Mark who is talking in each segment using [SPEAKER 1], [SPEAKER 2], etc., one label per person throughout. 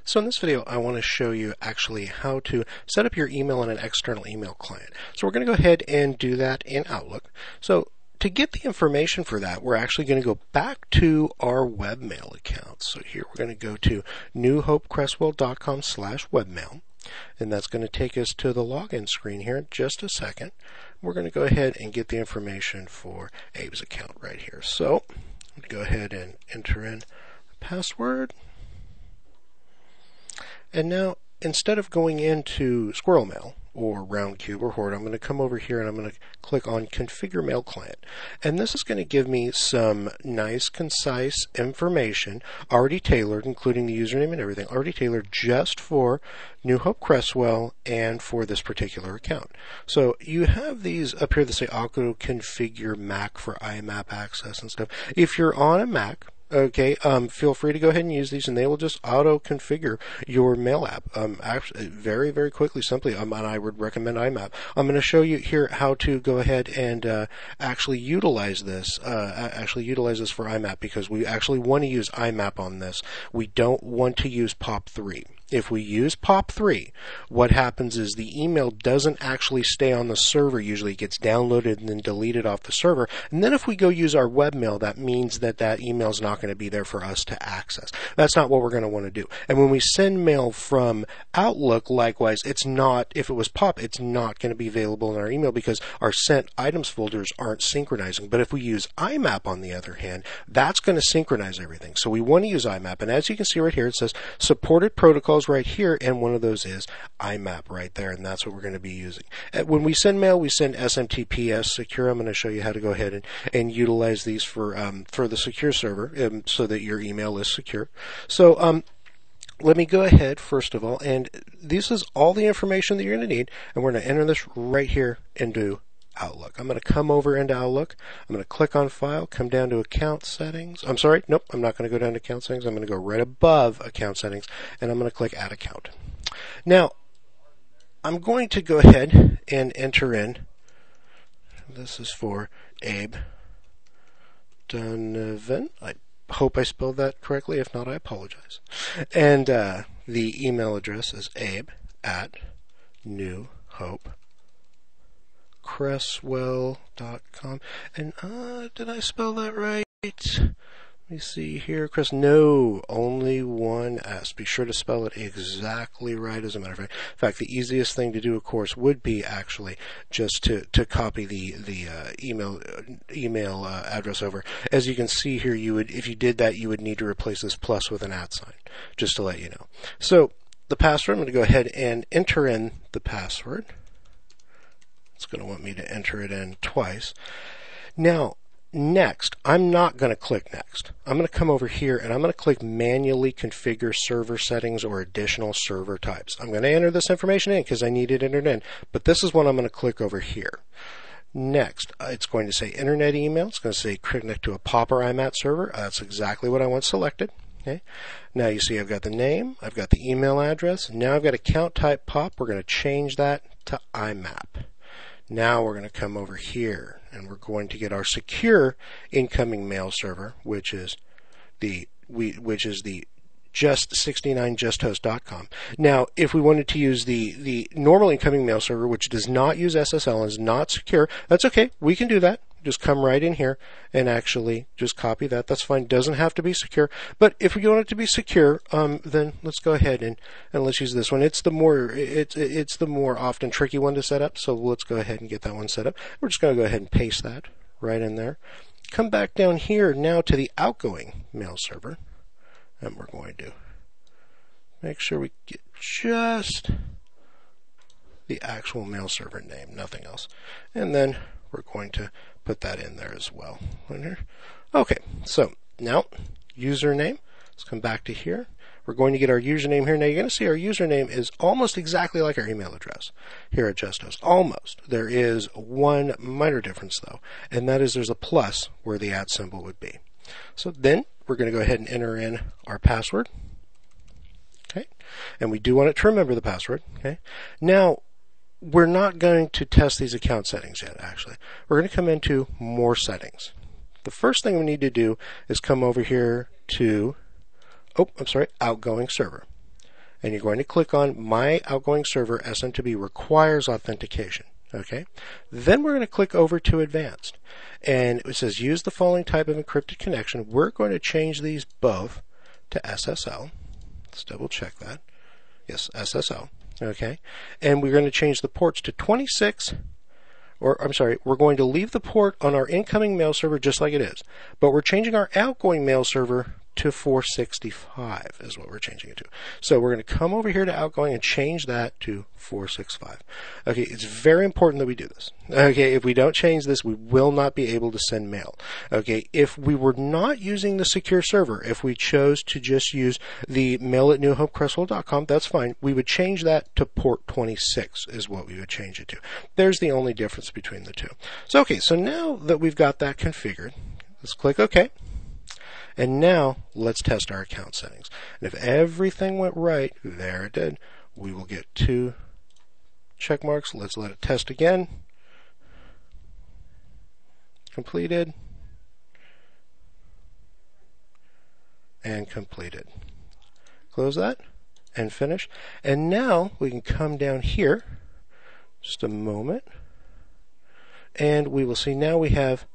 [SPEAKER 1] So in this video, I want to show you actually how to set up your email in an external email client. So we're going to go ahead and do that in Outlook. So to get the information for that, we're actually going to go back to our webmail account. So here we're going to go to newhopecresswell.com/webmail. And that's going to take us to the login screen here in just a second. We're going to go ahead and get the information for Abe's account right here. So I'm going to go ahead and enter in a password. And now, instead of going into Squirrel Mail or Roundcube or Horde, I'm going to come over here and I'm going to click on Configure Mail Client. And this is going to give me some nice, concise information, already tailored, including the username and everything, already tailored just for New Hope Cresswell and for this particular account. So you have these up here that say Auto Configure Mac for imap access and stuff. If you're on a Mac, okay, feel free to go ahead and use these, and they will just auto-configure your mail app actually, very, very quickly, simply. And I would recommend imap. I'm going to show you here how to go ahead and actually utilize this. For imap, because we actually want to use imap on this. We don't want to use POP3. If we use POP3, what happens is the email doesn't actually stay on the server. Usually it gets downloaded and then deleted off the server. And then if we go use our webmail, that means that that email is not going to be there for us to access. That's not what we're going to want to do. And when we send mail from Outlook, likewise, it's not, if it was POP, it's not going to be available in our email because our sent items folders aren't synchronizing. But if we use imap, on the other hand, that's going to synchronize everything. So we want to use imap. And as you can see right here, it says supported protocols right here, and one of those is imap right there, and that's what we're going to be using. When we send mail, we send SMTP secure. I'm going to show you how to go ahead and utilize these for the secure server so that your email is secure. So let me go ahead first of all, and this is all the information that you're going to need, and we're going to enter this right here into Outlook. I'm going to come over into Outlook. I'm going to click on File, come down to Account Settings. I'm sorry, nope, I'm not going to go down to Account Settings. I'm going to go right above Account Settings, and I'm going to click Add Account. Now, I'm going to go ahead and enter in, this is for Abe Donovan. I hope I spelled that correctly. If not, I apologize. And the email address is abe@newhopecresswell.com. And did I spell that right? Let me see here. No, only one S. Be sure to spell it exactly right, as a matter of fact. In fact, the easiest thing to do, of course, would be actually just to copy the email address over. As you can see here, you would, if you did that, you would need to replace this plus with an @ sign, just to let you know. So the password, I'm going to go ahead and enter in the password. It's going to want me to enter it in twice. Now, next, I'm not going to click Next. I'm going to come over here and I'm going to click Manually Configure Server Settings or Additional Server Types. I'm going to enter this information in because I need it entered in, but this is what I'm going to click over here. Next, it's going to say Internet Email. It's going to say connect to a POP or imap server. That's exactly what I want selected. Okay. Now you see I've got the name, I've got the email address. Now I've got account type POP. We're going to change that to imap. Now we're going to come over here and we're going to get our secure incoming mail server, which is the just69justhost.com. Now, if we wanted to use the normal incoming mail server, which does not use SSL and is not secure, that's okay. We can do that. Just come right in here and actually just copy that. That's fine. Doesn't have to be secure. But if we want it to be secure, then let's go ahead and let's use this one. It's the more often tricky one to set up. So let's go ahead and get that one set up. We're just going to go ahead and paste that right in there. Come back down here now to the outgoing mail server, and we're going to make sure we get just the actual mail server name, nothing else. And then we're going to put that in there as well. Okay, so now username. Let's come back to here. We're going to get our username here. Now you're going to see our username is almost exactly like our email address here at Justhost. Almost. There is one minor difference though, and that is there's a plus where the @ symbol would be. So then we're going to go ahead and enter in our password. Okay, and we do want it to remember the password. Okay, now we're not going to test these account settings yet, actually. We're going to come into More Settings. The first thing we need to do is come over here to outgoing server. and you're going to click on My Outgoing Server SMTP requires authentication. Okay, then we're going to click over to Advanced, and it says use the following type of encrypted connection. We're going to change these both to SSL. Let's double check that. Yes, SSL. Okay, and we're going to change the ports to 26. Or I'm sorry, we're going to leave the port on our incoming mail server just like it is, but we're changing our outgoing mail server to 465 is what we're changing it to. So we're going to come over here to outgoing and change that to 465. Okay, it's very important that we do this. Okay, if we don't change this, we will not be able to send mail. Okay, if we were not using the secure server, if we chose to just use the mail@newhopecrestwell.com, that's fine. We would change that to port 26 is what we would change it to. There's the only difference between the two. So okay, so now that we've got that configured, let's click OK. And now let's test our account settings. And if everything went right, there it did, we will get 2 check marks. Let's let it test again. Completed. And completed. Close that and finish. And now we can come down here, just a moment, and we will see now we have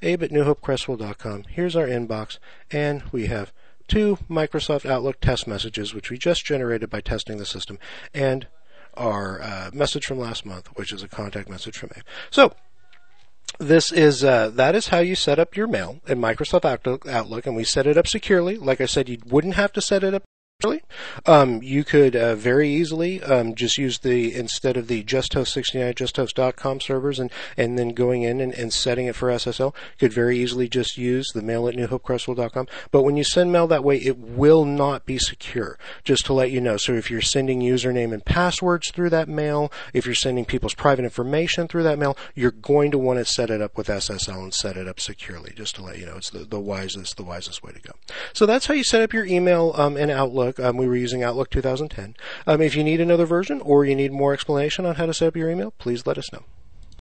[SPEAKER 1] abe@newhopecrestwell.com. Here's our inbox, and we have 2 Microsoft Outlook test messages, which we just generated by testing the system, and our message from last month, which is a contact message from Abe. So this is that is how you set up your mail in Microsoft Outlook, and we set it up securely. Like I said, you wouldn't have to set it up. You could very easily just use instead of the Justhost 69 justhost.com servers and then going in and setting it for SSL, could very easily just use the mail@newhopecrestwell.com. But when you send mail that way, it will not be secure, just to let you know. So if you're sending username and passwords through that mail, if you're sending people's private information through that mail, you're going to want to set it up with SSL and set it up securely, just to let you know. It's the wisest way to go. So that's how you set up your email in Outlook. We were using Outlook 2010. If you need another version or you need more explanation on how to set up your email, please let us know.